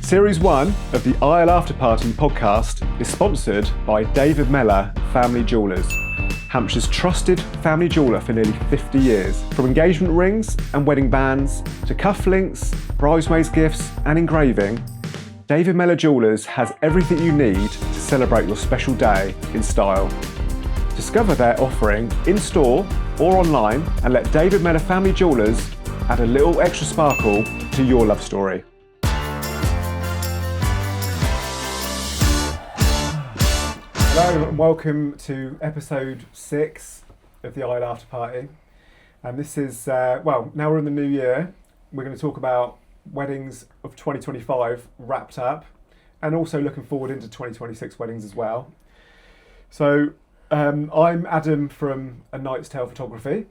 Series 1 of the Aisle Afterparty podcast is sponsored by David Mellor Family Jewellers, Hampshire's trusted family jeweller for nearly 50 years. From engagement rings and wedding bands to cufflinks, bridesmaids gifts and engraving, David Mellor Jewellers has everything you need to celebrate your special day in style. Discover their offering in store or online and let David Mellor Family Jewellers add a little extra sparkle to your love story. Hello and welcome to episode 6 of the Aisle Afterparty. And this is, now we're in the new year, we're going to talk about weddings of 2025 wrapped up and also looking forward into 2026 weddings as well. So I'm Adam from A Knight's Tale Photography.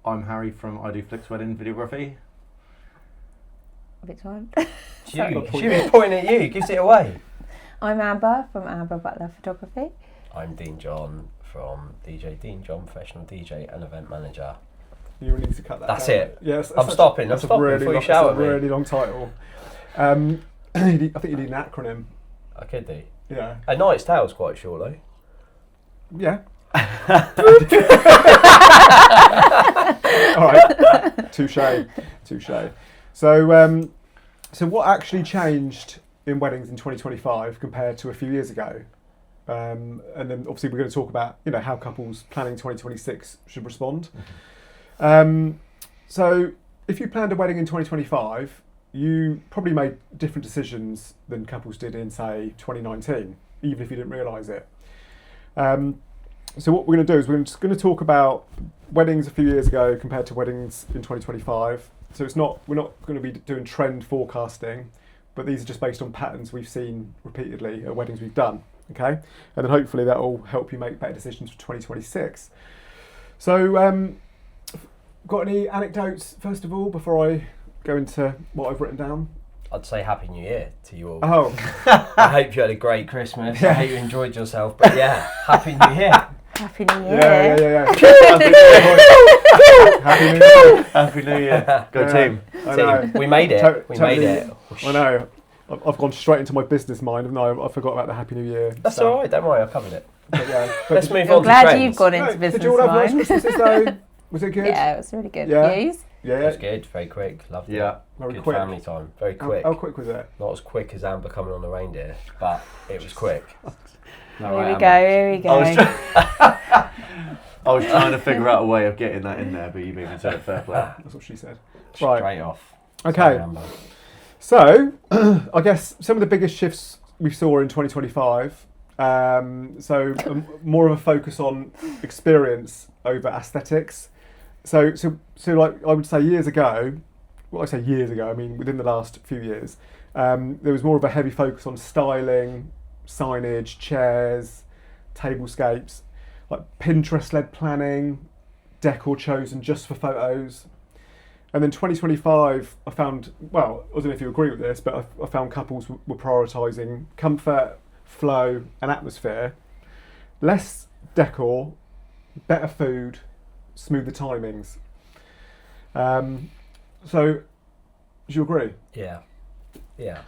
I'm Harry from I Do Flicks Wedding Videography. A bit time. She was pointing at you, gives it away. I'm Amber from Amber Butler Photography. I'm Dean John from DJ Dean John, professional DJ and event manager. You really need to cut that That's down. it. Yes, I'm stopping before you shout at me. That's a really long title. I think you need an acronym. I could do. Yeah. A Knight's Tale's quite short though. Yeah. All right. Touche. So what actually changed in weddings in 2025 compared to a few years ago? And then obviously we're going to talk about, how couples planning 2026 should respond. So if you planned a wedding in 2025, you probably made different decisions than couples did in, say, 2019, even if you didn't realise it. So what we're going to do is we're just going to talk about weddings a few years ago compared to weddings in 2025. So we're not going to be doing trend forecasting, but these are just based on patterns we've seen repeatedly at weddings we've done, okay? And then hopefully that will help you make better decisions for 2026. So, got any anecdotes, first of all, before I go into what I've written down? I'd say Happy New Year to you all. Oh. I hope you had a great Christmas. I hope you enjoyed yourself. But yeah, Happy New Year. Happy New Year. Yeah. Happy New Year. Go team. I know. We made it. We made it. I know. I've gone straight into my business mind. I forgot about the Happy New Year. That's all right. Don't worry, I covered it. But Let's move I'm on to glad trends. you've gone into business did you all have nice mind. Christmases though? Was it good? Yeah, it was really good. Yeah. Yous? Yeah. It was good. Very quick. Loved it. Yeah. Very Good quick. family time. Very quick. How quick was it? Not as quick as Amber coming on the reindeer, but it was quick. Here we go. I was trying to figure out a way of getting that in there, but you beat me to it. Fair play. That's what she said. Straight Right. off. Okay. Sorry, Amber. So, I guess some of the biggest shifts we saw in 2025. More of a focus on experience over aesthetics. So like I would say years ago, well I say years ago, I mean within the last few years, there was more of a heavy focus on styling, signage, chairs, tablescapes, like Pinterest-led planning, decor chosen just for photos. And then 2025, I found, well, I don't know if you agree with this, but I found couples were prioritising comfort, flow and atmosphere, less decor, better food, smoother timings. So, do you agree? Yeah.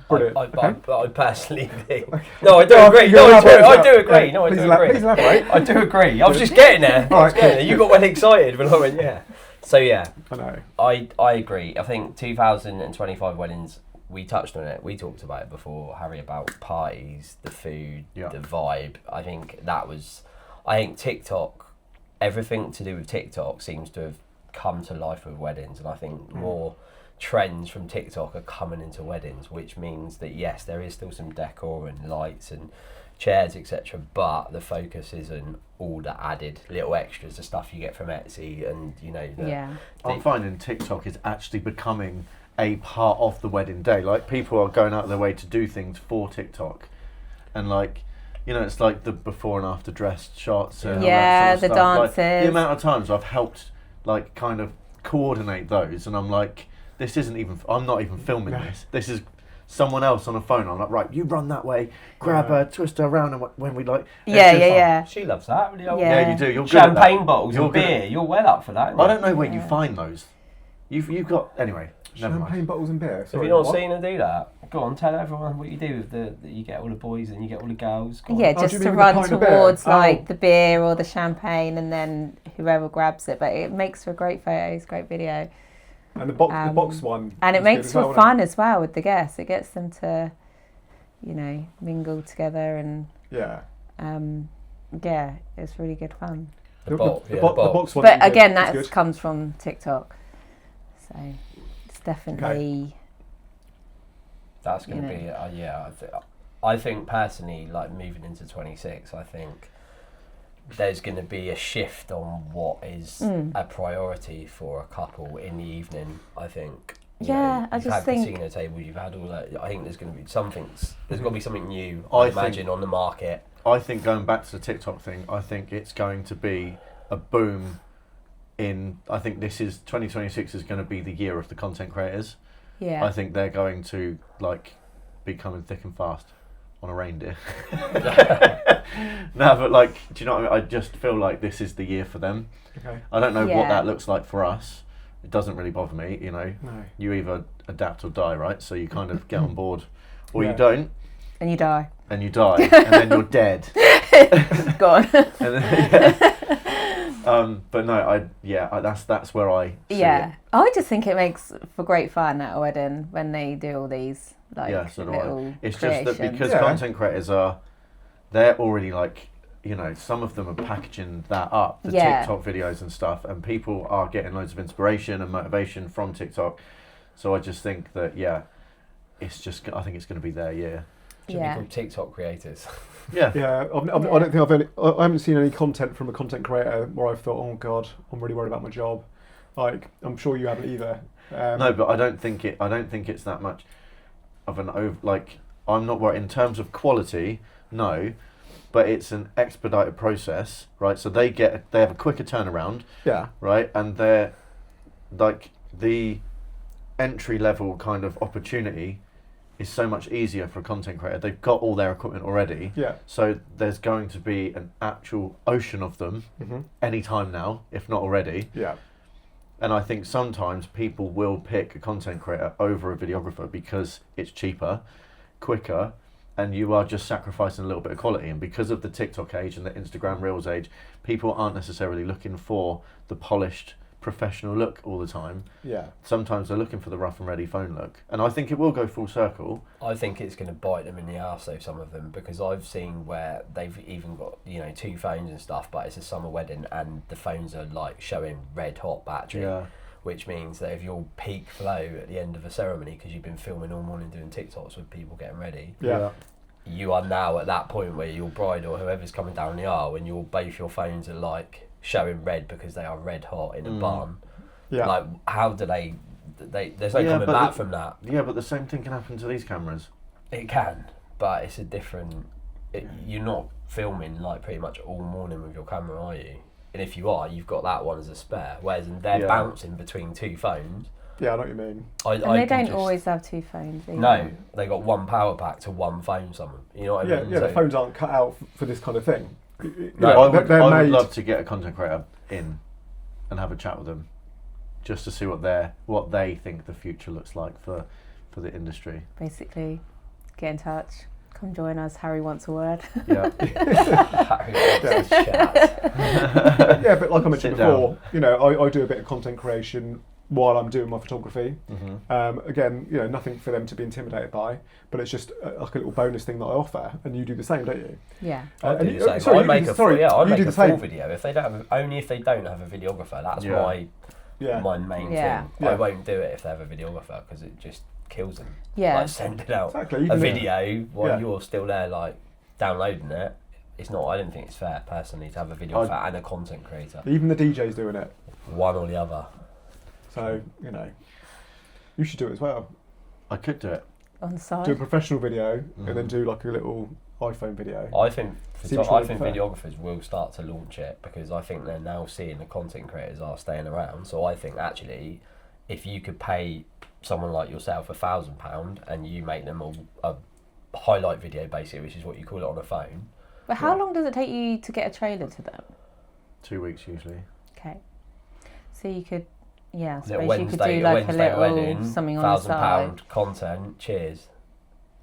Brilliant. I personally think. No, I do agree. I do agree. No, I do agree. Please elaborate. I do agree. I was just getting there. All right, You got well excited when I went, yeah. So yeah, I know. I agree. I think 2025 weddings, we touched on it. We talked about it before, Harry, about parties, the food, the vibe. I think TikTok, everything to do with TikTok seems to have come to life with weddings, and I think more trends from TikTok are coming into weddings, which means that yes, there is still some decor and lights and chairs, etc., but the focus isn't all the added little extras, the stuff you get from Etsy, and I'm finding TikTok is actually becoming a part of the wedding day. Like, people are going out of their way to do things for TikTok, and it's like the before and after dress shots and all that sort of the stuff. dances. Like, the amount of times I've helped kind of coordinate those, and I'm like, I'm not even filming this. This is someone else on a phone. I'm like, right, you run that way, grab her, twist her around, and when we She loves that. Yeah, you do. You're champagne bottles and beer. You're well up for that. I don't know where you find those. You've got anyway. Never mind. Champagne bottles and beer. Have Sorry, you not what? seen her do that? Go on, tell everyone what you do with that you get all the boys and you get all the girls. Go on. Yeah, Oh, just do you to mean with the run pint of beer? towards like Oh. the beer or the champagne, and then whoever grabs it. But it makes for great photos, great video, And the box one. and it was makes good as for well, wasn't fun as well with the guests. It gets them to, mingle together, and Yeah. yeah, it's really good fun. The box. box one. But again, that's that good. comes from TikTok, so it's definitely. That's going to You be, I think personally, like moving into 26, I think there's going to be a shift on what is a priority for a couple in the evening. I think. Yeah, I you've just had think. casino tables, you've had all that. I think there's going to be there's got to be something new. I I think- imagine on the market. I think going back to the TikTok thing, I think it's going to be a boom. I think 2026 is going to be the year of the content creators. Yeah. I think they're going to be coming thick and fast on a reindeer. No, but do you know what I mean? I just feel like this is the year for them. Okay. I don't know what Yeah. that looks like for us. It doesn't really bother me, No. You either adapt or die, right? So you kind of get on board, or Yeah. you don't, And you die. and you die, and then you're dead. Gone. And then, but no, that's where I see Yeah, it. I just think it makes for great fun at a wedding when they do all these Yeah, so do I. little It's just creations. that because Yeah. content creators they're already some of them are packaging that up, the Yeah. TikTok videos and stuff, and people are getting loads of inspiration and motivation from TikTok. So I just think that, I think it's going to be their year. Should Yeah. be called TikTok creators. Yeah. Yeah, I don't think I haven't seen any content from a content creator where I've thought, oh God, I'm really worried about my job. I'm sure you haven't either. No, but I don't think it's that much of an I'm not worried in terms of quality. No, but it's an expedited process, right? So they have a quicker turnaround, Yeah. right? And they're the entry level kind of opportunity is so much easier for a content creator. They've got all their equipment already. Yeah. So there's going to be an actual ocean of them anytime now, if not already. Yeah. And I think sometimes people will pick a content creator over a videographer because it's cheaper, quicker, and you are just sacrificing a little bit of quality. And because of the TikTok age and the Instagram Reels age, people aren't necessarily looking for the polished professional look all the time. Yeah. Sometimes they're looking for the rough and ready phone look. And I think it will go full circle. I think it's going to bite them in the arse though, some of them, because I've seen where they've even got, 2 phones and stuff, but it's a summer wedding and the phones are showing red hot battery. Yeah. Which means that if you're peak flow at the end of a ceremony because you've been filming all morning doing TikToks with people getting ready, Yeah. you are now at that point where your bride or whoever's coming down the aisle and both your phones are showing red because they are red hot in a bun. Yeah. How do they there's no coming back from that. Yeah, but the same thing can happen to these cameras. It can, but it's a different. You're not filming pretty much all morning with your camera, are you? And if you are, you've got that one as a spare. Whereas they're bouncing between 2 phones. Yeah, I know what you mean. And they don't always have 2 phones either. No, they got 1 power pack to 1 phone. Someone, you know what I mean? Yeah, the phones aren't cut out for this kind of thing. I would made. love to get a content creator in and have a chat with them, just to see what they think the future looks like for the industry. Basically, get in touch. Come join us. Harry wants a word. Yeah. Yeah, but like I mentioned Sit down. before, I do a bit of content creation while I'm doing my photography. Again, nothing for them to be intimidated by, but it's just like a little bonus thing that I offer, and you do the same, don't you? Yeah. I do you- the same. sorry, I you make do- a sorry, full, I you make do a the full same. video. If they don't have a videographer, that's Yeah. Yeah. my main Yeah. thing. Yeah. I won't do it if they have a videographer because it just kills them. Yeah. Sending out Exactly. a Even video while Yeah. you're still there, downloading it. It's not. I don't think it's fair, personally, to have a videographer and a content creator. Even the DJ's doing it, One or the other. so you should do it as well. I could do it. On the side. Do a professional video and then do like a little iPhone video. I think Seems I really think fair. videographers will start to launch it because I think they're now seeing the content creators are staying around. So I think actually, if you could pay someone like yourself £1,000 and you make them a highlight video basically, which is what you call it on a phone. But how long does it take you to get a trailer to them? 2 weeks usually. Okay. So you could, Yeah, I Little suppose you could Wednesday, do like a Wednesday little wedding, something on the side. £1,000 content. Cheers.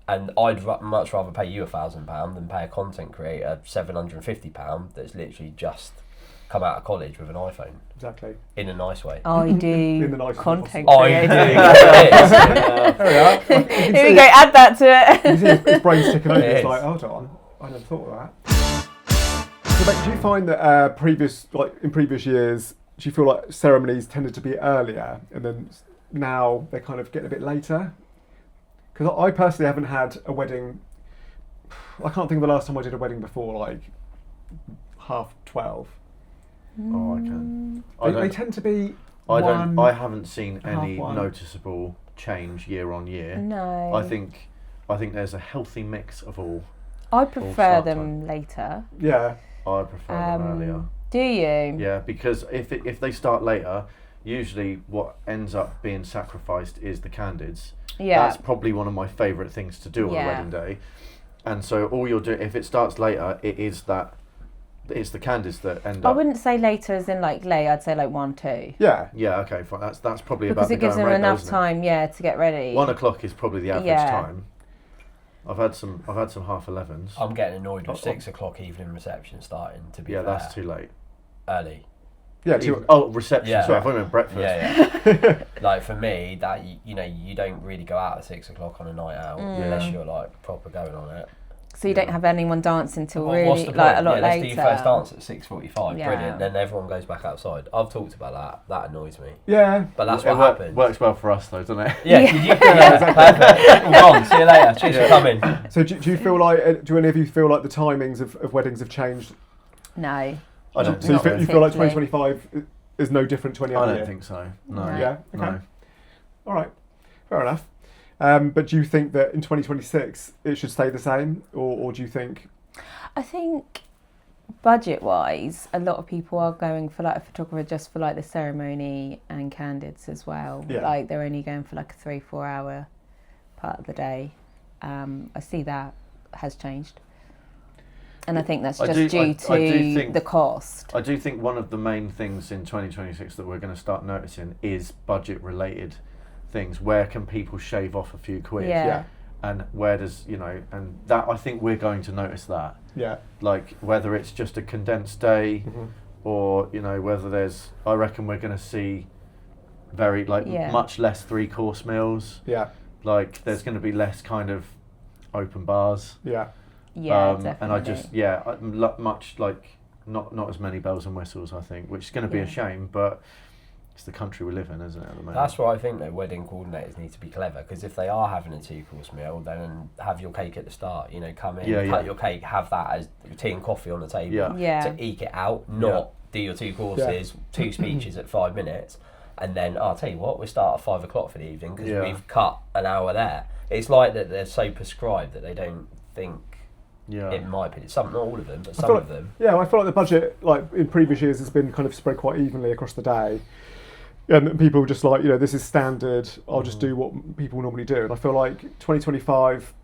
And I'd much rather pay you £1,000 than pay a content creator £750 that's literally just come out of college with an iPhone. Exactly. In a nice way. I do In the nicest content possible. I do. creating. There we are. You can Here we see- go, add that to You can it. see his brain's ticking over. It It's is. like, hold on, I never thought of that. So, mate, do you find that in previous years, do you feel like ceremonies tended to be earlier, and then now they're kind of getting a bit later? Because I personally haven't had a wedding. I can't think of the last time I did a wedding before, like 12:30. Oh, I can. They tend to be. I haven't seen any 1:30. noticeable change year on year. No. I think there's a healthy mix of all. I prefer start them later. Yeah. I prefer them earlier. Do you? Yeah, because if they start later, usually what ends up being sacrificed is the candids. Yeah. That's probably one of my favourite things to do on a Yeah. wedding day. And so all you'll do, if it starts later, it's the candids that end I up. wouldn't say later as in like late, I'd say like 1, 2. Yeah. Yeah, okay, fine. That's probably Because about it gives the them going rate, enough isn't it? time, to get ready. 1 o'clock is probably the average Yeah. time. I've had some 11s. I'm getting annoyed with 6 o'clock evening reception starting, to be Yeah, fair. that's too late. Early. Yeah. Reception. Yeah. Sorry, I thought you meant breakfast. Yeah. Like for me, that you don't really go out at 6 o'clock on a night out unless you're like proper going on it. So you don't have anyone dancing till Well, really what's the like a point? lot Let's later. do your first dance at 6:45. Yeah. Brilliant. Then everyone goes back outside. I've talked about that. That annoys me. Yeah. But that's It what happens. works well for us though, doesn't it? Yeah. Perfect. All gone. See you later. Cheers for coming. So do you feel like? Do any of you feel like the timings of weddings have changed? No. I don't So you think so. feel like Particularly. 2025 is no different to any I other don't year? think so. No. No. Yeah. Okay. No. All right. Fair enough. But do you think that in 2026 it should stay the same, or do you think? I think budget-wise, a lot of people are going for like a photographer just for like the ceremony and candids as well. Yeah. Like they're only going for like a 3-4 hour part of the day. I see that has changed. And I think that's I just do- due I do to think- the cost. I do think one of the main things in 2026 that we're going to start noticing is budget-related things. Where can people shave off a few quid? Yeah. And where does, and that, I think we're going to notice that. Yeah. Like, whether it's just a condensed day Mhm. or, whether I reckon we're going to see very, much less 3-course meals. Yeah. Like, there's going to be less kind of open bars. Yeah. Yeah, definitely. And I just, much like, not as many bells and whistles, I think, which is going to be a shame, but it's the country we live in, isn't it, at the moment? That's why I think that wedding coordinators need to be clever, because if they are having a 2-course meal, then have your cake at the start. Come in, cut your cake, have that as tea and coffee on the table to eke it out, not do your 2 courses, 2 speeches at 5 minutes, and then I'll tell you what, we start at 5 o'clock for the evening because we've cut an hour there. It's like that they're so prescribed that they don't think. In my opinion, not all of them, but some of them. Yeah, I feel like the budget, like in previous years, has been kind of spread quite evenly across the day. And people just like, this is standard, I'll just do what people normally do. And I feel like 2025...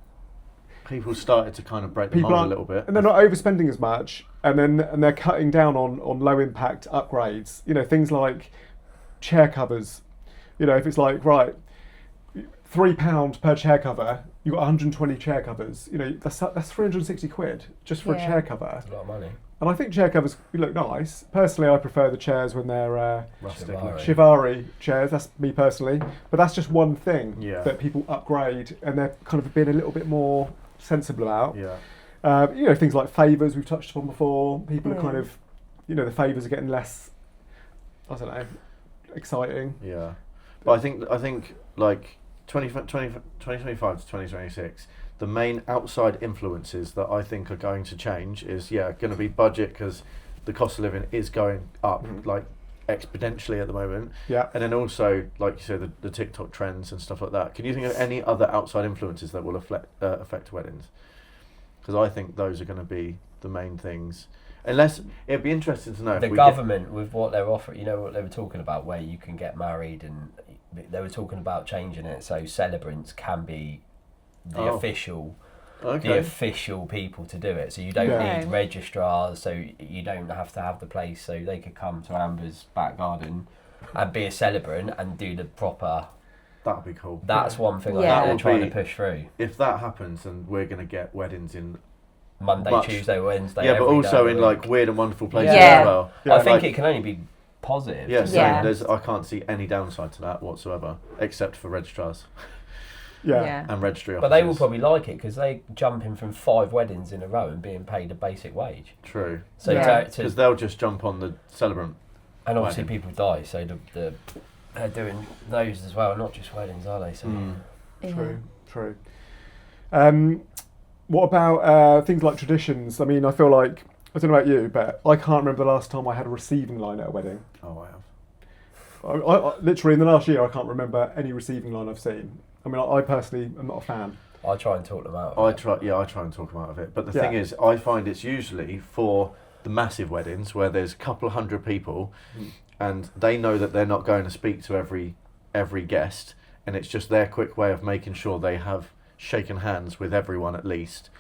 People started to kind of break the mold a little bit. And they're not overspending as much, and they're cutting down on low impact upgrades. Things like chair covers. If it's like, right, £3 per chair cover, you've got 120 chair covers. That's 360 quid just for a chair cover. That's a lot of money. And I think chair covers look nice. Personally, I prefer the chairs when they're Chivalry. Chivalry chairs. That's me personally. But that's just one thing that people upgrade, and they're kind of being a little bit more sensible about. Yeah. Things like favours we've touched upon before. People are kind of, the favours are getting less, I don't know, exciting. Yeah. But I think like 2025 to 2026, the main outside influences that I think are going to change is going to be budget, because the cost of living is going up like exponentially at the moment. Yeah. And then also, like you said, the TikTok trends and stuff like that. Can you think of any other outside influences that will affect weddings? Because I think those are going to be the main things. Unless, it'd be interesting to know The if government, with what they're offering, what they were talking about, where you can get married, and they were talking about changing it so celebrants can be the official people to do it. So you don't need registrars, so you don't have to have the place, so they could come to Amber's back garden and be a celebrant and do the proper. That'd be cool. That's one thing I Yeah. think they're That trying would to push through. If that happens, then we're going to get weddings in Monday, much- Tuesday, Wednesday. yeah, but every also day in of the week. like weird and wonderful places Yeah. as well. Yeah, I think like- it can only be positive. Yeah, so Yeah. I can't see any downside to that whatsoever, except for registrars Yeah. and registry But officers. they will probably like it because they jumping from 5 weddings in a row and being paid a basic wage. True. So Yeah. Because they'll just jump on the celebrant. and obviously wedding. people die, so they're doing those as well, not just weddings, are they? So Yeah. True. What about things like traditions? I mean, I feel like, I don't know about you, but I can't remember the last time I had a receiving line at a wedding. Oh, I have. I literally, in the last year, I can't remember any receiving line I've seen. I mean, I personally am not a fan. I try and talk them out. I try and talk them out of it. But the Yeah. thing is, I find it's usually for the massive weddings where there's a couple of hundred people, and they know that they're not going to speak to every guest, and it's just their quick way of making sure they have shaken hands with everyone at least.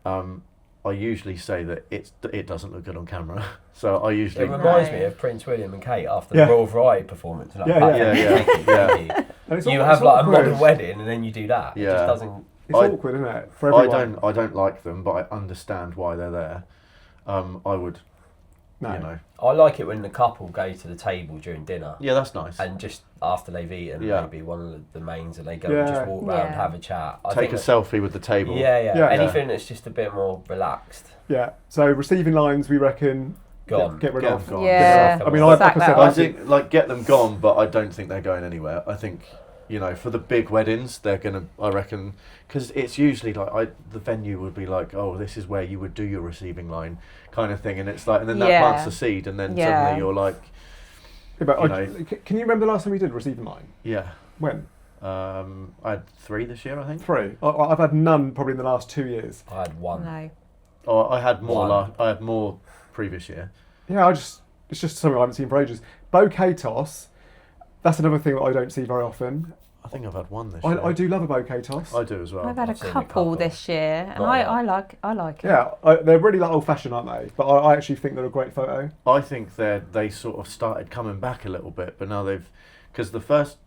I usually say that it doesn't look good on camera, so I It usually reminds Right. me of Prince William and Kate after Yeah. the Royal Variety performance. Like, Yeah, thank yeah. you, Yeah, thank you, yeah. thank you. And it's You aw- have it's like a awkward. modern wedding and then you do that. It Yeah. just doesn't. It's I- awkward, isn't it? For everyone. I don't like them, but I understand why they're there. I would, No. you know. I like it when the couple go to the table during dinner Yeah, that's nice. and just after they've eaten Yeah. maybe one of the mains and they go Yeah. and just walk around, Yeah. have a chat. I Take think a selfie with the table. Yeah, yeah, Yeah. Anything that's just a bit more relaxed. Yeah. So receiving lines, we reckon, Gone. get rid Get of. them gone. Yeah. Get I mean, them off. like I said, Sack that I one. think like get them gone, but I don't think they're going anywhere. I think, you know, for the big weddings, they're gonna. I reckon because it's usually like the venue would be like, oh, this is where you would do your receiving line, kind of thing, and it's like, and then that Yeah. plants the seed, and then Yeah. suddenly you're like, Yeah, but You can you remember the last time we did receiving line? yeah. When? I had 3 this year, I think. 3. I've had none probably in the last 2 years. I had one. No. Oh, I had more. One. I had more previous year. Yeah, it's just something I haven't seen for ages. Bouquet toss, that's another thing that I don't see very often. I think I've had one this year. I do love a bouquet toss. I do as well. I've had I've seen a a couple couple. this year, and Not a lot. I like it. Yeah, they're really like old-fashioned, aren't they? But I actually think they're a great photo. I think they sort of started coming back a little bit, but now they've, because the first,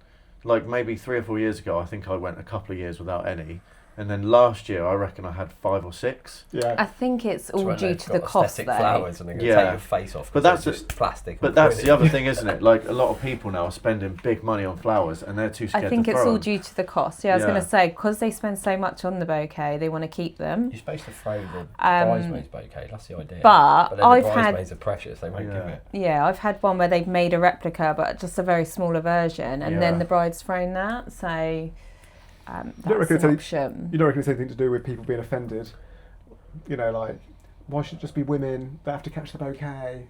like maybe 3 or 4 years ago, I think I went a couple of years without any, and then last year I reckon I had 5 or 6. Yeah. I think it's It's all when due they've to the got cost, aesthetic though. flowers and they're going to Yeah. take your face off. But 'cause that's they're just plastic. But and that's pointy. the other thing, isn't it? Like a lot of people now are spending big money on flowers, and they're too scared I think to it's throw all them. due to the cost. Yeah, I was Yeah. going to say, because they spend so much on the bouquet, they want to keep them. You're supposed to throw the bridesmaids bouquet. That's the idea. But then I've the had bridesmaids are precious. They won't give Yeah. it. Yeah, I've had one where they've made a replica, but just a very smaller version, and Yeah. then the bride's thrown that. So don't that's reckon it's an any- option. You don't reckon it's anything to do with people being offended? You know, like, why should it just be women that have to catch the bouquet?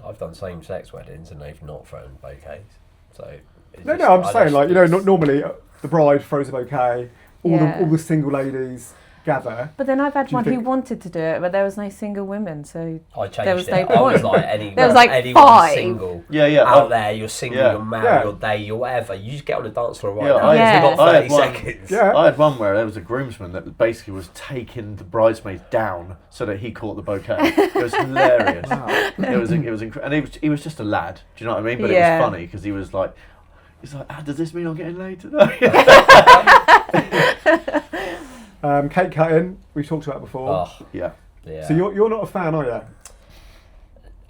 I've done same-sex weddings and they've not thrown bouquets. So it's No, I'm just I saying, like, you know, it's- normally the bride throws a bouquet, Yeah. all the single ladies gather. But then I've had Do you one who think- wanted to do it, but there was no single women, so I changed there was it. no I was point. like, anyone, There was like anyone 5. single Yeah, yeah. out there, you're single, Yeah. you're married, Yeah. you're gay, you're whatever. You just get on the dance floor right Yeah, now. Yeah. You've got I 30 had one- seconds. Yeah. I had one where there was a groomsman that basically was taking the bridesmaids down so that he caught the bouquet. It was hilarious. Wow. It was and he was just a lad. Do you know what I mean? But Yeah. it was funny because he was like, does this mean I'm getting laid today? Cake cutting, we've talked about before. Oh, Yeah. yeah. So you're not a fan, are you?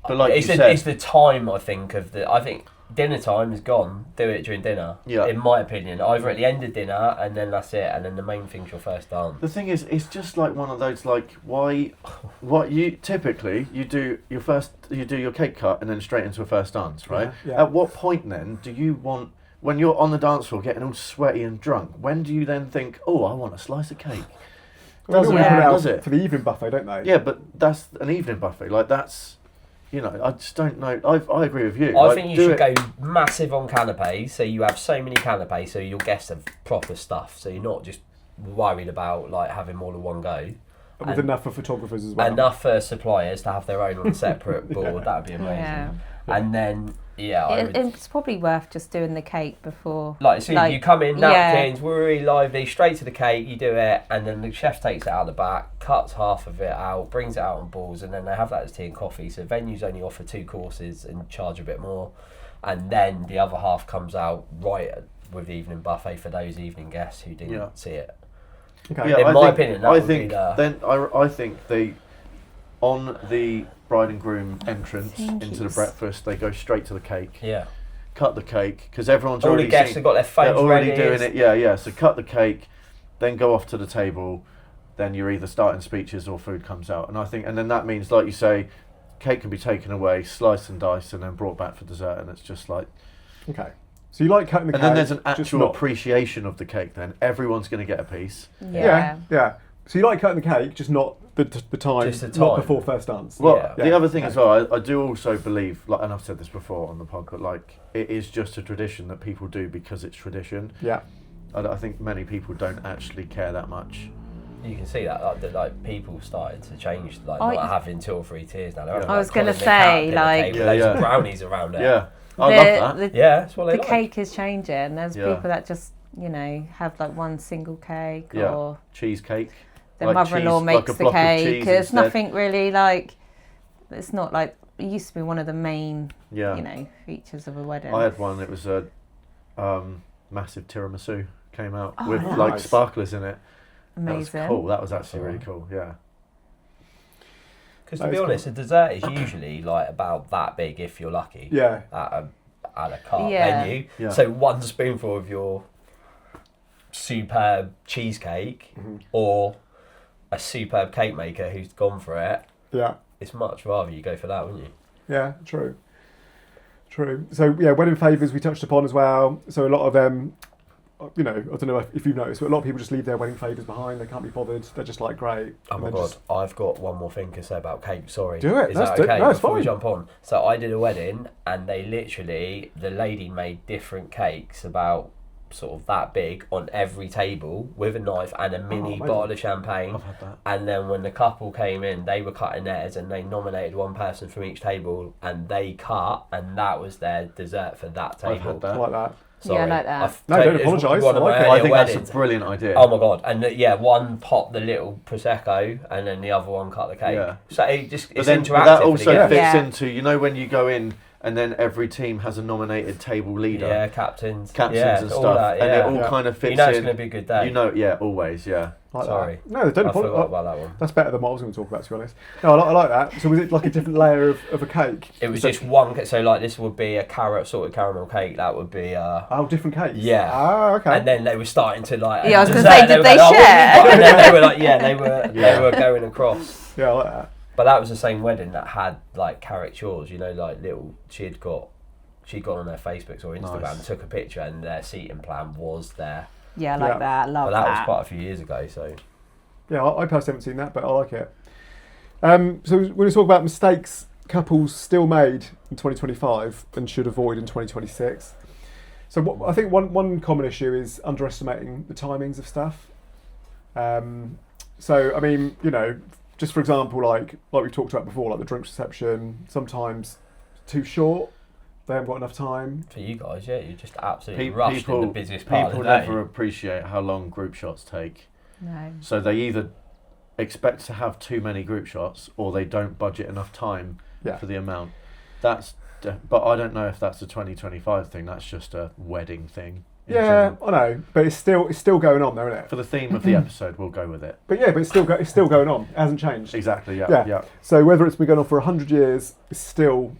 But like it's you the, said, it's the time, I think, I think dinner time is gone. Do it during dinner. Yeah. In my opinion, either at the end of dinner and then that's it, and then the main thing's your first dance. the thing is, it's just like one of those like what you typically you do your cake cut and then straight into a first dance, right? Yeah, yeah. At what point then do you want, when you're on the dance floor getting all sweaty and drunk, when do you then think, oh, I want a slice of cake? They normally Yeah. put it out Does it? for the evening buffet, don't they? Yeah, but that's an evening buffet. Like that's, you know, I just don't know. I agree with you. I Like, think you do should it- go massive on canapes, so you have so many canapes, so your guests have proper stuff, so you're not just worried about like having more than one go. With and- enough for photographers as well. Enough for suppliers to have their own on a separate board. That would be amazing. Yeah. And then I would, It's probably worth just doing the cake before. like as soon as like, you come in, yeah. napkins, we're really lively, straight to the cake, you do it, and then the chef takes it out of the back, cuts half of it out, brings it out on balls, and then they have that as tea and coffee. So venues only offer 2 courses and charge a bit more. and then the other half comes out with the evening buffet for those evening guests who didn't see it. Okay. Yeah, In my opinion, that would be I think they, on the bride and groom entrance into the breakfast, they go straight to the cake. Yeah. Cut the cake because everyone's All already the guests have got their phones they're already ready. doing it. Yeah. So cut the cake, then go off to the table. Then you're either starting speeches or food comes out, and then that means, like you say, cake can be taken away, sliced and diced, and then brought back for dessert, and it's just like. Okay. So you like cutting the cake. And then there's an just actual not- appreciation of the cake. Then everyone's going to get a piece. Yeah. Yeah. So you like cutting the cake, just not the time, Just the not time. before first dance. Well, Yeah. the other thing as well, I do also believe, like, and I've said this before on the pod, but like it is just a tradition that people do because it's tradition. Yeah. I think many people don't actually care that much. You can see that, like people started to change, like I- not having 2 or 3 tiers now. They're having, I was like, gonna Colin the cat say, dinner like- table, loads of Yeah. brownies around there. Yeah, I love that. Yeah, that's what they The like. cake is changing. There's Yeah. people that just, have like one single cake, Yeah. or Cheesecake. their Like mother-in-law cheese- makes like a the block of cake. cheese It's instead. nothing really like. It's not like it used to be one of the main, Yeah. features of a wedding. I had one. It was a massive tiramisu came out Oh, with nice. like sparklers in it. Amazing. That was cool. That was actually really cool. Yeah. Because That to be is honest, a dessert is usually like about that big if you're lucky. Yeah. At a la carte Yeah. venue. Yeah. So one spoonful of your superb cheesecake or a superb cake maker who's gone for it, Yeah. it's much rather you go for that, wouldn't you? Yeah. True. So yeah, wedding favours we touched upon as well. So a lot of I don't know if you've noticed, but a lot of people just leave their wedding favours behind. They can't be bothered. They're just like, great. Oh And my then god, just- I've got one more thing to say about cake. Sorry. Do it. Is Let's that do it. okay? No, it's Before we fine. jump on. So I did a wedding, and they the lady made different cakes about sort of that big on every table with a knife and a mini amazing. bottle of champagne. I've had that. And then when the couple came in, they were cutting theirs, and they nominated one person from each table, and they cut, and that was their dessert for that table. I've had I that. like that. Yeah, I like that. I've No, don't it's apologise. one of I like my it. I earlier think that's weddings. a brilliant idea. Oh my god! And one popped the little prosecco, and then the other one cut the cake. Yeah. So it's But then interactive. that also again. fits Yeah. into when you go in and then every team has a nominated table leader, Yeah, captains and all stuff, that, and it all Yeah. kind of fits You know it's in. going to be a good day. Always, yeah. Like Sorry. That. No, don't I forgot apologise. about that one. That's better than what I was going to talk about, to be honest. No, I like that. So was it like a different layer of a cake? It was just one. So like this would be a salted caramel cake. That would be Oh, different cakes. Yeah. Ah, okay. And then they were starting to like. Yeah, I was gonna dessert, say, did were they like, "Oh, what share?" have you got?" And then they were like, they Yeah. were going across. Yeah, I like that. But that was the same wedding that had like caricatures, like little. She'd gone on their Facebook or Instagram, Nice. took a picture, and their seating plan was there. Yeah, I like Yeah. that. Love But that was that. quite a few years ago, so. Yeah, I personally haven't seen that, but I like it. So we're going to talk about mistakes couples still made in 2025 and should avoid in 2026. So I think one common issue is underestimating the timings of stuff. So I mean, just for example, like we've talked about before, like the drinks reception, sometimes too short. They haven't got enough time. For you guys, yeah, you're just absolutely Pe- rushed in the people- busiest part of People the day. never appreciate how long group shots take. No. So they either expect to have too many group shots or they don't budget enough time Yeah. for the amount. But I don't know if that's a 2025 thing. That's just a wedding thing. in Yeah, general. I know, but it's still going on there, isn't it? For the theme of the episode, we'll go with it. But it's still going on. It hasn't changed. Exactly. Yeah. Yeah. So whether it's been going on for 100 years, it's still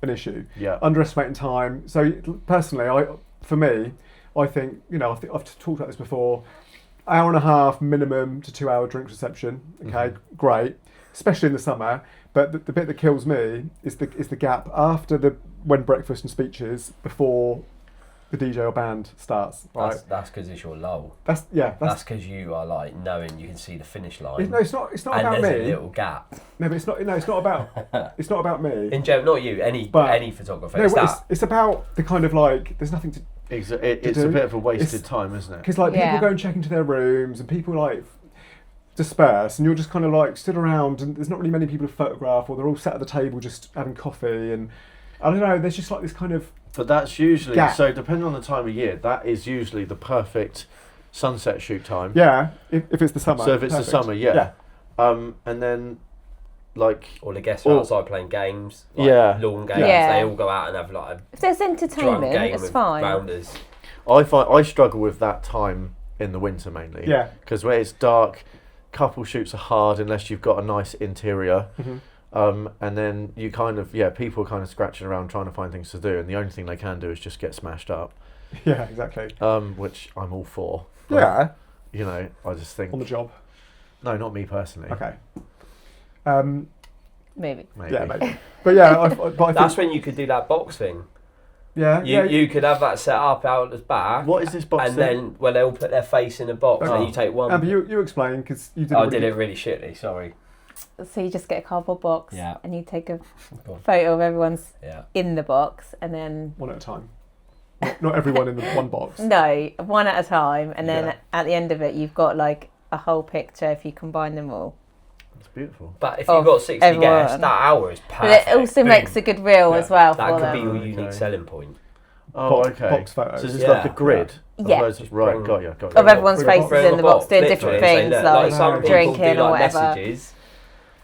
an issue. Yeah. Underestimating time. So personally, I think I've talked about this before. Hour and a half minimum to 2 hour drink reception. Okay, great, especially in the summer. But the bit that kills me is the gap after when breakfast and speeches before the DJ or band starts. Right. That's because it's your lull. That's Because you are like knowing you can see the finish line. no, it's not and about there's me. a little gap. No, but it's not. No, it's not about. It's not about me. In general, not you. Any photographer. No, it's that. it's about the kind of like. There's nothing to. It's do. a bit of a wasted It's- time, isn't it? Because like Yeah. people go and check into their rooms and people like disperse and you're just kind of like stood around and there's not really many people to photograph or they're all sat at the table just having coffee and I don't know. There's just like this kind of. But that's usually Gap. so. Depending on the time of year, that is usually the perfect sunset shoot time. Yeah, if it's the summer. So if it's perfect. the summer, yeah. And then like Or the guests are outside playing games, like Yeah. lawn games. Yeah. They all go out and have like a If there's drunk entertainment, game it's with fine. rounders. I struggle with that time in the winter mainly. Yeah. Because where it's dark, couple shoots are hard unless you've got a nice interior. And then you kind of, people are kind of scratching around trying to find things to do, and the only thing they can do is just get smashed up. Yeah, exactly. Which I'm all for. Yeah. You know, I just think On the job. no, not me personally. Okay. Maybe. Maybe. Yeah, maybe. But yeah, I That's think, when you could do that box thing. yeah, You could have that set up out the back. What is this box And thing? then they'll put their face in a box Okay. and you take one. Amber, you explain because you did. I did it really shitly, sorry. So you just get a cardboard box Yeah. and you take a Go on. photo of everyone's Yeah. in the box and then one at a time. Not everyone in the one box. no, one at a time, and then Yeah. at the end of it you've got like a whole picture if you combine them all. It's beautiful. But if Of you've got 60 everyone. guests, that hour is But perfect. it also makes a good reel Yeah. as well That for could them. be your Okay. unique selling point. Oh, Box- okay. box photos. So is this Yeah. like a grid? of Yeah. loads of- right, got you. Of everyone's Bring a faces box. in the box doing Literally, different saying things that, like some people drinking do, or like, whatever. messages.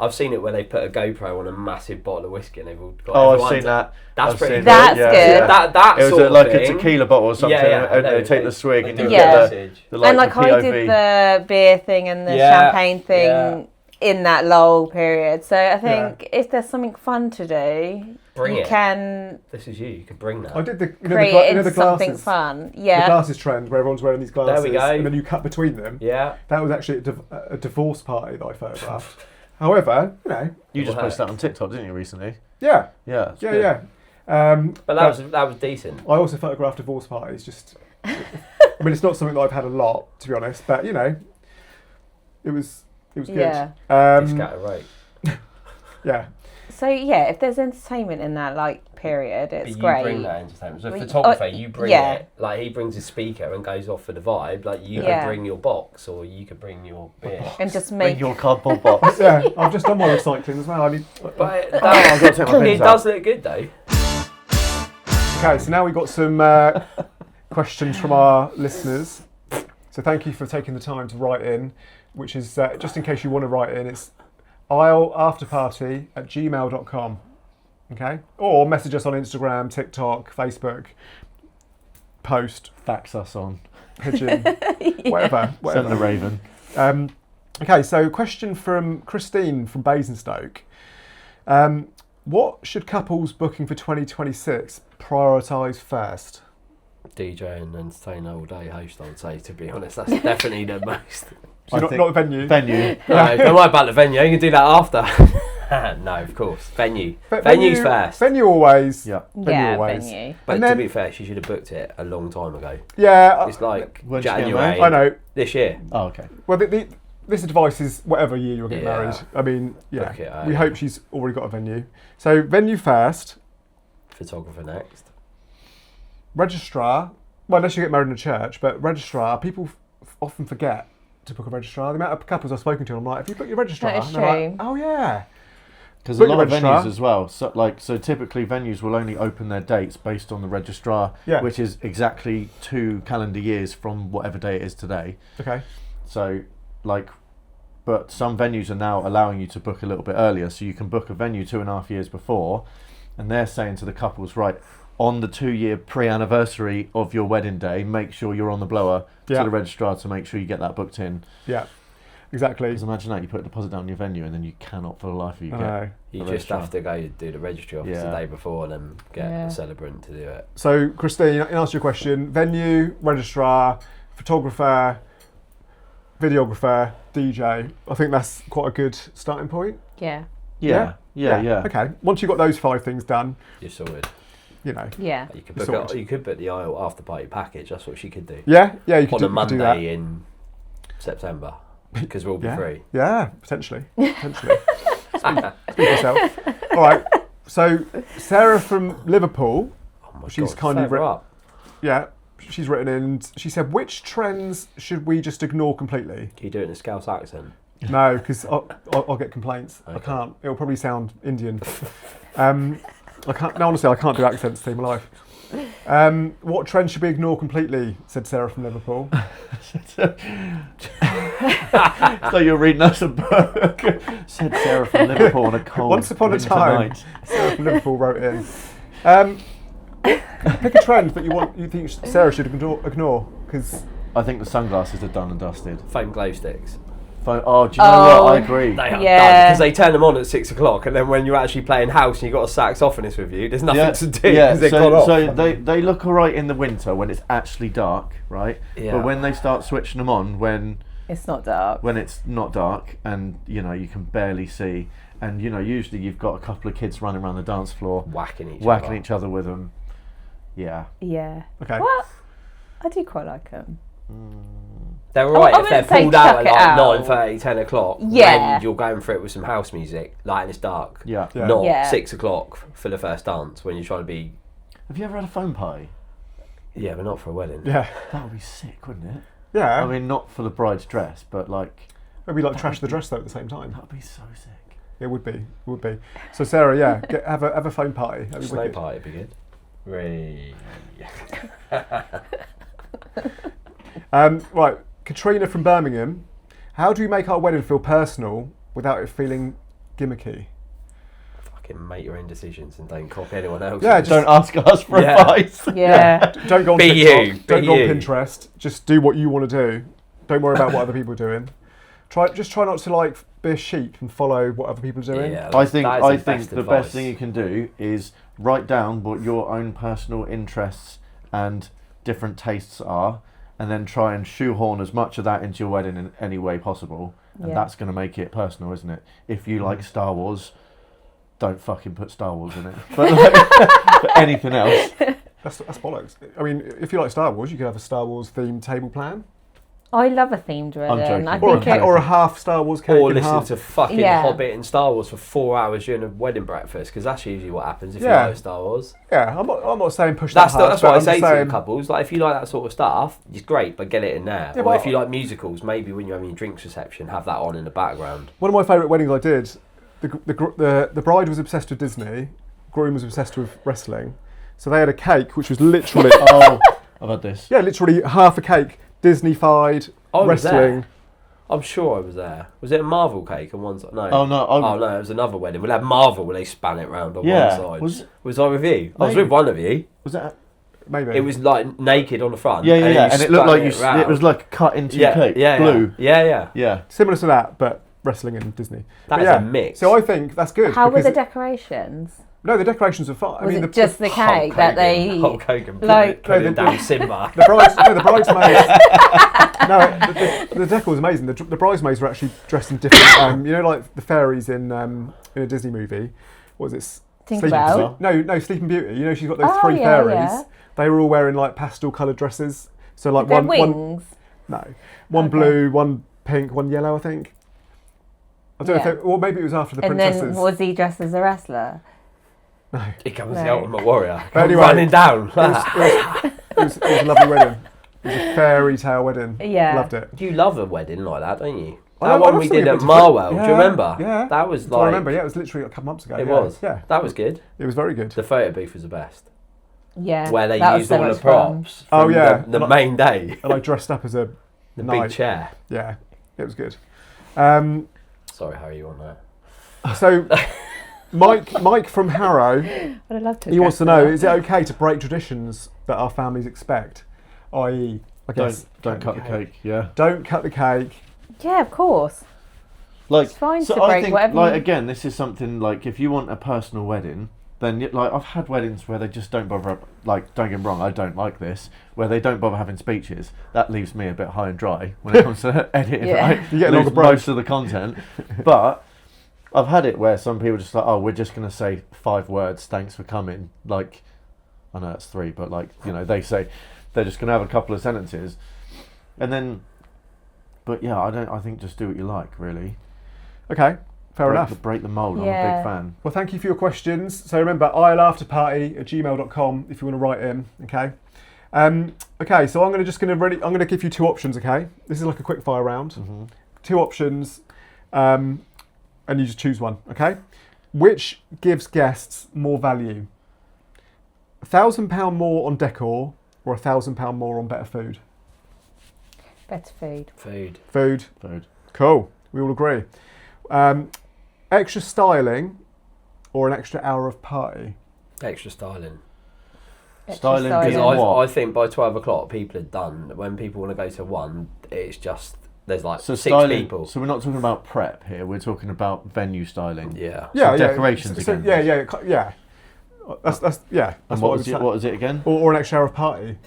I've seen it where they put a GoPro on a massive bottle of whiskey and they've all got. Oh, I've everyone's- seen that. That's I've pretty seen good. That's that, good. That It was sort of like thing. a tequila bottle or something, and they take the swig and you Yeah. get the, message. the, like, And like the I POV. did the beer thing and the Yeah, champagne thing yeah. in that lull period. So I think if there's something fun to do, Bring you it. can This is you could bring that. I did the create it into the something glasses. fun. The Yeah. glasses trend where everyone's wearing these glasses, There we go. and then you cut between them. Yeah. That was actually a divorce party that I photographed. However, You just Work. posted that on TikTok, didn't you, recently? yeah, Yeah. it's yeah, good. yeah. But that was decent. I also photographed divorce parties. Just, I mean, it's not something that I've had a lot, to be honest. But you know, it was good. Yeah. Scatter rate. Yeah. So yeah, if there's entertainment in that like period, it's But you great. bring that entertainment. So Well, photographer, you bring yeah. it. Like he brings his speaker and goes off for the vibe. Like you Yeah. could bring your box or you could bring your beer. And just Bring make your cardboard box. Yeah, I've just done my recycling as well. I need. But I've got to take my it pins does out. look good though. Okay, so now we've got some questions from our listeners. So thank you for taking the time to write in, which is, just in case you want to write in, it's isleafterparty@gmail.com. Okay? Or message us on Instagram, TikTok, Facebook, post, Fax us on. pigeon, whatever. Send the raven. Okay, so question from Christine from Basingstoke. What should couples booking for 2026 prioritise first? DJ and entertainer all day host, I would say, to be honest. That's definitely the most. So not a venue? Venue. No, don't worry about the venue, you can do that after. No, of course. Venue. Venue's first. Venue always. Yeah. yeah always. venue. But And to then- be fair, she should have booked it a long time ago. Yeah. It's like When's she getting January married? I know. this year. Oh, okay. Well, this advice is whatever year you're getting Yeah. married. I mean, yeah. Book it We early. hope she's already got a venue. So venue first. Photographer next. Registrar. Well, unless you get married in a church, but registrar, people often forget to book a registrar. The amount of couples I've spoken to, I'm like, have you booked your registrar? That is And they're like, true. oh yeah. Because a Book lot your of registrar. venues as well. So typically venues will only open their dates based on the registrar, Yeah. which is exactly 2 calendar years from whatever day it is today. Okay. So, but some venues are now allowing you to book a little bit earlier, so you can book a venue 2.5 years before, and they're saying to the couples, right, on the 2-year pre-anniversary of your wedding day, make sure you're on the blower Yeah. to the registrar to make sure you get that booked in. Yeah. Exactly. Because imagine that, you put a deposit down on your venue and then you cannot for the life of you I get. know. You The just registrar. have to go do the registry office Yeah. the day before and then get Yeah. the celebrant to do it. So, Christine, in answer to your question, venue, registrar, photographer, videographer, DJ. I think that's quite a good starting point. Yeah. Yeah. Okay. Once you've got those 5 things done, You're sorted. you know. Yeah. You could You're book sorted. you could book the Aisle Afterparty package. That's what she could do. Yeah, you could On a do that. Monday in September, because we'll be Yeah. free. Yeah, potentially. Speak for yourself. All right. So Sarah from Liverpool, Oh my She's God, kindly serve her writ- up. yeah, she's written in. She said, "Which trends should we just ignore completely?" Can you do it in a Scouse accent? No, because I'll get complaints. I Okay. can't. It'll probably sound Indian. I can't. No, honestly, I can't do accents to save my life. What trends should we ignore completely? Said Sarah from Liverpool. It's like you're reading us a book. Said Sarah from Liverpool on a cold Once upon a winter time, night. Sarah from Liverpool wrote in. Pick a trend that you think Sarah should ignore, because I think the sunglasses are done and dusted. Foam glow sticks. Oh, do you know what? I agree. They are Yeah. because they turn them on at 6 o'clock, and then when you're actually playing house and you've got a saxophonist with you, there's nothing to do because they've gone off. So they look alright in the winter when it's actually dark, right? Yeah. But when they start switching them on when It's not dark. it's not dark and you can barely see, and usually you've got a couple of kids running around the dance floor whacking each other with them. Yeah. Yeah. okay. Well, I do quite like them. They're alright I if they're wouldn't say pulled out at chuck it like out. 9:30, 10 o'clock. Yeah. When you're going for it with some house music, like and it's dark. Yeah. Yeah. Not Yeah. 6 o'clock for the first dance when you're trying to be. Have you ever had a phone party? Yeah, but not for a wedding. Yeah. That would be sick, wouldn't it? Yeah. I mean, not for the bride's dress, but like Maybe like trash the dress though at the same time. that would be so sick. It would be. It would be. So Sarah, yeah, have a phone party. That'd be Snow wicked. party would be good. Really. Right, Katrina from Birmingham. How do you make our wedding feel personal without it feeling gimmicky? Fucking make your own decisions and don't copy anyone else. Yeah, just Don't ask us for Yeah. advice. Yeah. Don't go on Be TikTok. you, Don't be go on you. Pinterest. Just do what you want to do. Don't worry about what other people are doing. Try not to like be a sheep and follow what other people are doing. Yeah, I think that is the advice. best thing you can do is write down what your own personal interests and different tastes are, and then try and shoehorn as much of that into your wedding in any way possible, and Yeah. that's going to make it personal, isn't it? If you like Star Wars, don't fucking put Star Wars in it. But, but anything else, That's bollocks. I mean, if you like Star Wars, you could have a Star Wars themed table plan, I love a themed wedding. joking. I or think a, it, or a half Star Wars cake Or and listen half. to fucking Yeah. Hobbit and Star Wars for 4 hours during a wedding breakfast, because that's usually what happens if Yeah. you like Star Wars. Yeah, I'm not saying push That's that hard. that's what I but I'm say just to saying, couples. Like, if you like that sort of stuff, it's great, but get it in there. Yeah, or but if you like musicals, maybe when you're having your drinks reception, have that on in the background. One of my favourite weddings I did, the bride was obsessed with Disney, groom was obsessed with wrestling, so they had a cake which was literally I've had this. yeah, literally half a cake, Disney-fied I was wrestling. there. I'm sure I was there. Was it a Marvel cake on one side? No. Oh no! Oh no, it was another wedding. We'll have Marvel where they span it round on Yeah. one side. Was I with you? I was Maybe. with one of you. Was that? Maybe It was like naked on the front. Yeah, then you and it looked span like round. it was like cut into yeah, cake, yeah, blue. Yeah. Yeah. similar to that, but wrestling and Disney. That But is yeah, a mix. So I think that's good. how were because the decorations? no, the decorations are fine. Was I mean, it just the cake that they? Hulk Hogan like- put No, him the- down Simba. the bridesmaids. No, the decor was amazing. The bridesmaids were actually dressed in different. Like the fairies in a Disney movie. What was it? Tinkerbell? No, Sleeping Beauty. You know, she's got those Oh, three yeah, fairies. yeah. They were all wearing like pastel coloured dresses. So like Their one wings. one Okay. blue, one pink, one yellow. I think. I don't know Yeah. if or maybe it was after the And princesses. then was he dressed as a wrestler? No, Here comes No. the Ultimate Warrior. But anyway, running down. it was a lovely wedding. It was a fairy tale wedding. Yeah. Loved it. You love a wedding like that, don't you? I That love one we something did a at bit Marwell, different. do you remember? Yeah. That was That's what I like... remember. Yeah, it was literally a couple months ago. It yeah. was. Yeah, That was good. it was very good. The photo booth was the best. Yeah. Where they that was used so all the much fun. props Oh, from yeah. the main day. And I dressed up as a The knight. big chair. Yeah, it was good. Sorry, Harry, you on that? So, Mike from Harrow, But I'd love to. he wants to dress know: up. is it okay to break traditions that our families expect? I.e., I guess Don't cut the cake. Yeah. don't cut the cake. Yeah, of course. Like, It's fine so to I break think, whatever like, you- again, this is something like if you want a personal wedding, then like I've had weddings where they just don't bother. Like, don't get me wrong, I don't like this. Where they don't bother having speeches, that leaves me a bit high and dry when it comes to editing. Yeah. Right, You get lose longer breaks. most of the content. But I've had it where some people just like, oh, we're just gonna say 5 words. Thanks for coming. Like, I know that's 3, but like they say they're just gonna have a couple of sentences, and then. But yeah, I think just do what you like, really. Okay, fair enough. Break the mould. I'm a Yeah. big fan. Well, thank you for your questions. So remember, isleafterparty@gmail.com if you want to write in. Okay. Okay. So I'm going to give you 2 options. Okay. This is like a quick fire round. Mm-hmm. 2 options, and you just choose one. Okay. Which gives guests more value? £1,000 more on decor or £1,000 more on better food? Better food. Food. Food. Cool. We all agree. Extra styling or an extra hour of party? Extra styling. Styling Because is what? I think by 12 o'clock people are done. When people want to go to 1, it's just, there's like So 6 styling, people. So we're not talking about prep here. We're talking about venue styling. Yeah. Yeah, decorations So, again. yeah. That's And what what I was would it? say. What was it again? Or an extra hour of party.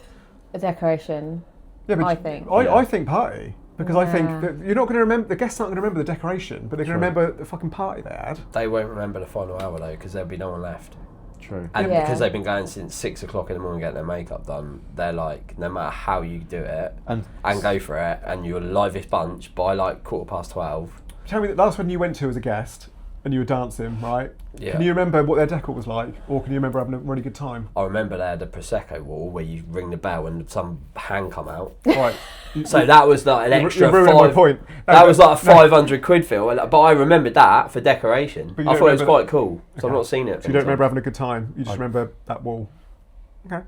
A decoration. Yeah, but I think. I think party. Because I think Yeah. that you're not going to remember, the guests aren't going to remember the decoration, but they're going to True. remember the fucking party they had. They won't remember the final hour though, because there'll be no one left. True. And Yeah. because they've been going since 6 o'clock in the morning getting their makeup done, they're like, no matter how you do it And go for it, and you're livest bunch by like 12:15. Tell me the last one you went to as a guest and you were dancing, right? Yeah. Can you remember what their decor was like? Or can you remember having a really good time? I remember they had a Prosecco wall where you ring the bell and some hand come out. Right. So that was like an You're extra ruining my point. No, That was like a no. 500 quid feel, but I remembered that for decoration. But you I don't thought it was remember quite cool, so I've Okay. not seen it. So you don't remember having a good time. You just remember that wall. Okay.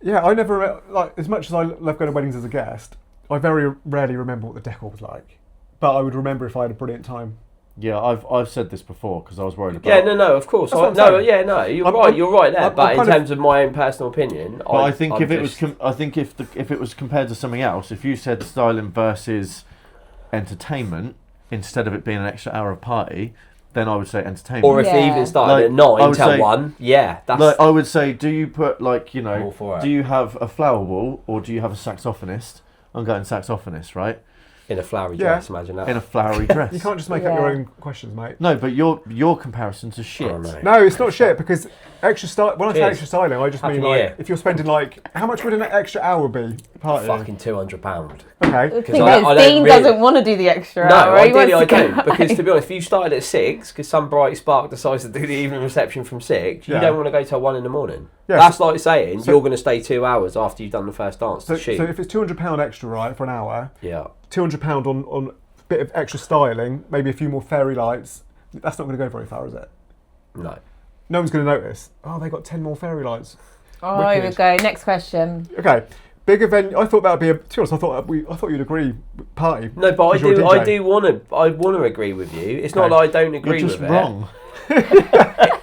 Yeah, I never like as much as I love going to weddings as a guest. I very rarely remember what the decor was like, but I would remember if I had a brilliant time. yeah, I've said this before because I was worried about. Yeah, no, of course. That's what I'm saying. You're I'm- right. I'm- You're right there. I'm But in kind of- terms of my own personal opinion, But I think I'm if it was, just- I think if it was compared to something else, if you said styling versus entertainment instead of it being an extra hour of party, then I would say entertainment. or if the Yeah. evening started Like, at I 9 would till say- 1, yeah, that's Like I would say, do you put like all for it. do you have a flower wall or do you have a saxophonist? I'm going saxophonist, right? in a flowery Yeah. dress. Imagine that. In a flowery dress. You can't just make up your Yeah. own questions, mate. No, but your comparisons are shit. Oh, no. No, it's not shit because extra style. When I say Cheers. extra styling, I just Happy mean New like Year. if you're spending like how much would an extra hour be? Party. Fucking £200. Okay. The 'Cause thing I is, don't Dean really- doesn't want to do the extra No, hour. He ideally I wants to go don't, because home. to be honest, if you started at 6, because some bright spark decides to do the evening reception from 6, you Yeah. don't want to go till 1 in the morning. Yeah, That's like saying so- you're going to stay 2 hours after you've done the first dance So, to shoot. so if it's £200 extra, right, for an hour, Yeah. £200 on a bit of extra styling, maybe a few more fairy lights. That's not going to go very far, is it? No. No one's going to notice. Oh, they got 10 more fairy lights. Oh, here we Wicked. go. Next question. Okay, bigger venue. I thought that would be a. To be honest, I thought you'd agree. Party. No, but I 'Cause you're a do. DJ. I do want to. I want to agree with you. It's not Okay. that I don't agree You're just with wrong.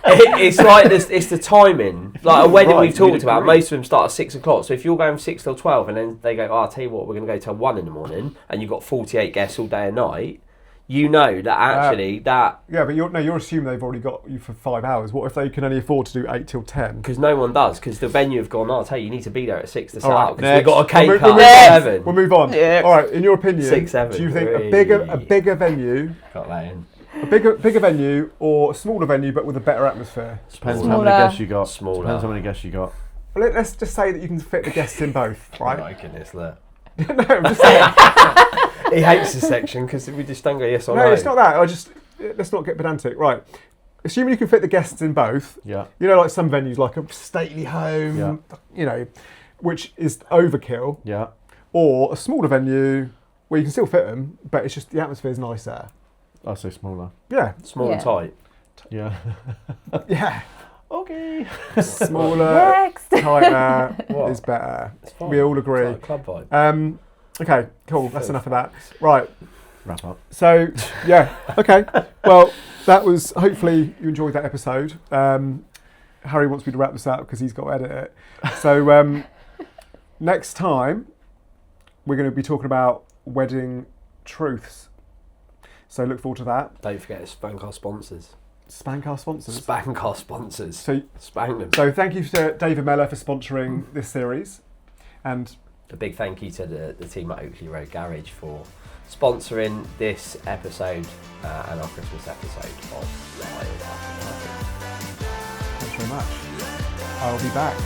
It's like this. It's the timing. Like a wedding right, we've talked you'd about. agree. Most of them start at 6 o'clock. So if you're going 6 till 12, and then they go, "Oh, I'll tell you what, we're going to go till 1 in the morning," and you've got 48 guests all day and night. You know that actually that Yeah, but you're assuming they've already got you for 5 hours. What if they can only afford to do 8 till 10? because no one does, because the venue have gone, "Oh, I'll tell you, you need to be there at 6 to set All right, up because we've next. got a cake We'll cut move at on. 7." We'll move on. Yeah. All right. In your opinion, 6, 7, do you think three. a bigger venue, Got that in. a bigger venue, or a smaller venue but with a better atmosphere? Depends Smaller. how many guests you got. Smaller. Depends how many guests you got. Well, let's just say that you can fit the guests in both, right? Oh my goodness, look. No, I'm just saying. He hates this section because we just don't go yes or no. No, it's not that. Let's not get pedantic. Right. Assuming you can fit the guests in both, Yeah. you know, like some venues, like a stately home, Yeah. you know, which is overkill, Yeah. or a smaller venue where you can still fit them, but it's just the atmosphere's nicer. I'll say smaller. Yeah, Small and Yeah. tight. Yeah. yeah. Okay. Smaller, Next. tighter What? is better. It's fine. We all It's agree. like a club vibe. Okay, cool. That's enough of that. Right. Wrap up. So, yeah, okay. Well, that was, hopefully you enjoyed that episode. Harry wants me to wrap this up because he's got to edit it. So, next time, we're going to be talking about wedding truths. So look forward to that. Don't forget to spank our sponsors. Spank our sponsors. Spank our sponsors. So, Spank them. so thank you to David Mellor for sponsoring this series. And A big thank you to the team at Oakley Road Garage for sponsoring this episode and our Christmas episode of Aisle Afterparty. thanks very much. I'll be back.